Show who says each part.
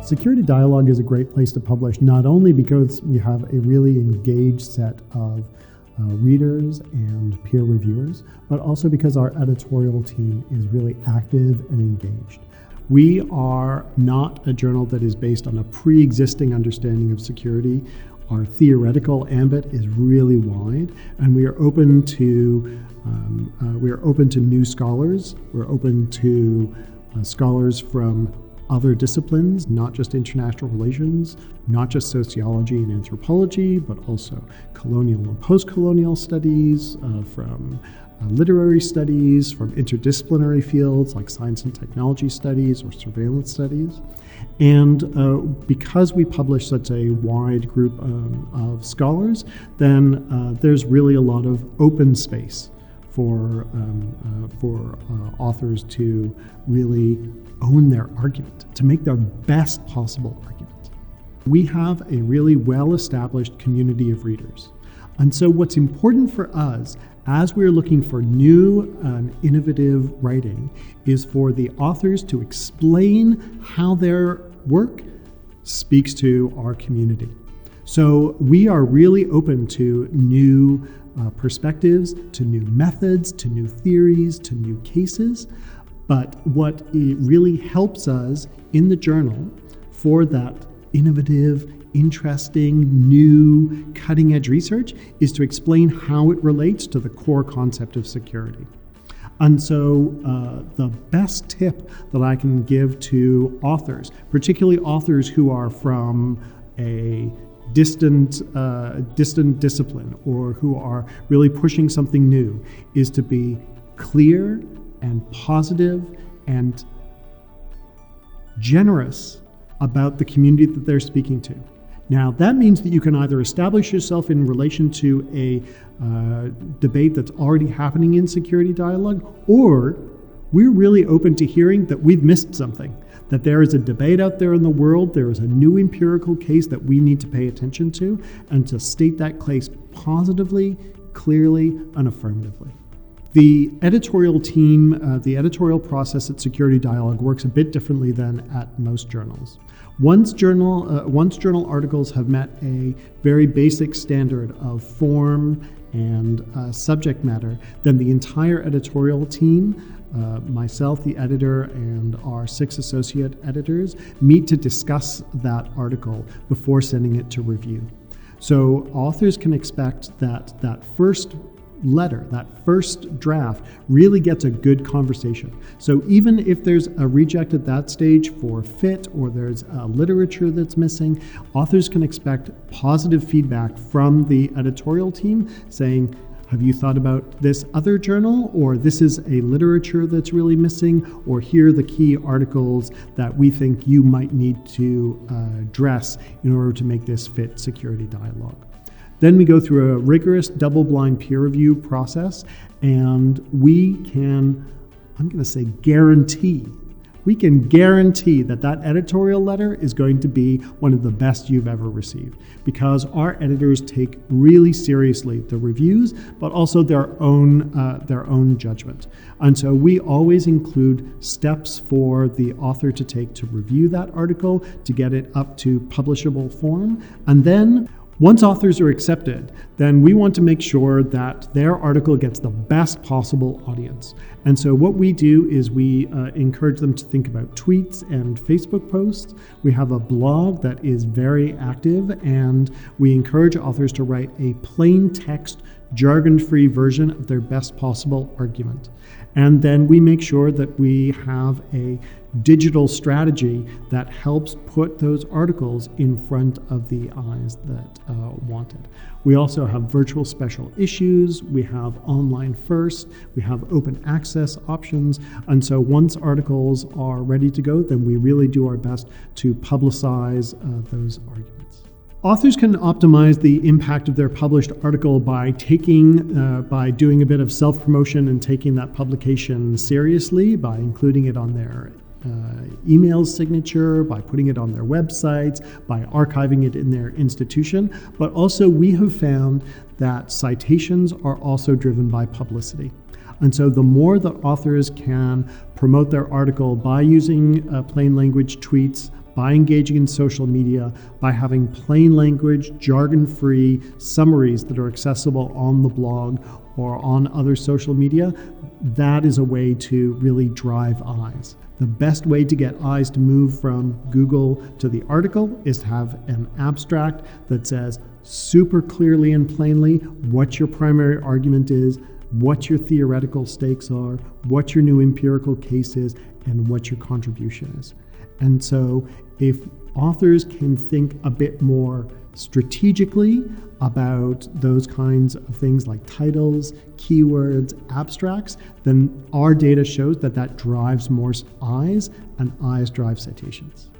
Speaker 1: Security Dialogue is a great place to publish, not only because we have a really engaged set of readers and peer reviewers, but also because our editorial team is really active and engaged. We are not a journal that is based on a pre-existing understanding of security. Our theoretical ambit is really wide, and we are open to new scholars. We're open to scholars from other disciplines, not just international relations, not just sociology and anthropology, but also colonial and post-colonial studies, from literary studies, from interdisciplinary fields like science and technology studies or surveillance studies. And because we publish such a wide group of scholars, then there's really a lot of open space for authors to really own their argument, to make their best possible argument. We have a really well-established community of readers. And so what's important for us as we're looking for new and innovative writing is for the authors to explain how their work speaks to our community. So we are really open to new perspectives, to new methods, to new theories, to new cases. But what it really helps us in the journal for that innovative, interesting, new, cutting-edge research is to explain how it relates to the core concept of security. And so the best tip that I can give to authors, particularly authors who are from a distant discipline or who are really pushing something new, is to be clear and positive and generous about the community that they're speaking to. Now, that means that you can either establish yourself in relation to a debate that's already happening in Security Dialogue, or we're really open to hearing that we've missed something, that there is a debate out there in the world, there is a new empirical case that we need to pay attention to, and to state that case positively, clearly, and affirmatively. The editorial team, the editorial process at Security Dialogue works a bit differently than at most journals. Once journal articles have met a very basic standard of form and subject matter, then the entire editorial team, myself, the editor, and our 6 associate editors meet to discuss that article before sending it to review. So authors can expect that that first letter, that first draft, really gets a good conversation. So even if there's a reject at that stage for fit or there's literature that's missing, authors can expect positive feedback from the editorial team saying, have you thought about this other journal? Or this is a literature that's really missing? Or here are the key articles that we think you might need to address in order to make this fit Security Dialogue. Then we go through a rigorous double-blind peer review process, and we can, guarantee that that editorial letter is going to be one of the best you've ever received, because our editors take really seriously the reviews, but also their own judgment. And so we always include steps for the author to take to review that article, to get it up to publishable form. And then once authors are accepted, then we want to make sure that their article gets the best possible audience. And so what we do is we encourage them to think about tweets and Facebook posts. We have a blog that is very active, and we encourage authors to write a plain text, jargon-free version of their best possible argument. And then we make sure that we have a digital strategy that helps put those articles in front of the eyes that want it. We also have virtual special issues, we have online first, we have open access options, and so once articles are ready to go, then we really do our best to publicize those arguments. Authors can optimize the impact of their published article by doing a bit of self-promotion and taking that publication seriously, by including it on their email signature, by putting it on their websites, by archiving it in their institution. But also we have found that citations are also driven by publicity. And so the more that authors can promote their article by using plain language tweets, by engaging in social media, by having plain language, jargon-free summaries that are accessible on the blog or on other social media, that is a way to really drive eyes. The best way to get eyes to move from Google to the article is to have an abstract that says super clearly and plainly what your primary argument is, what your theoretical stakes are, what your new empirical case is, and what your contribution is. And so if authors can think a bit more strategically about those kinds of things like titles, keywords, abstracts, then our data shows that that drives more eyes, and eyes drive citations.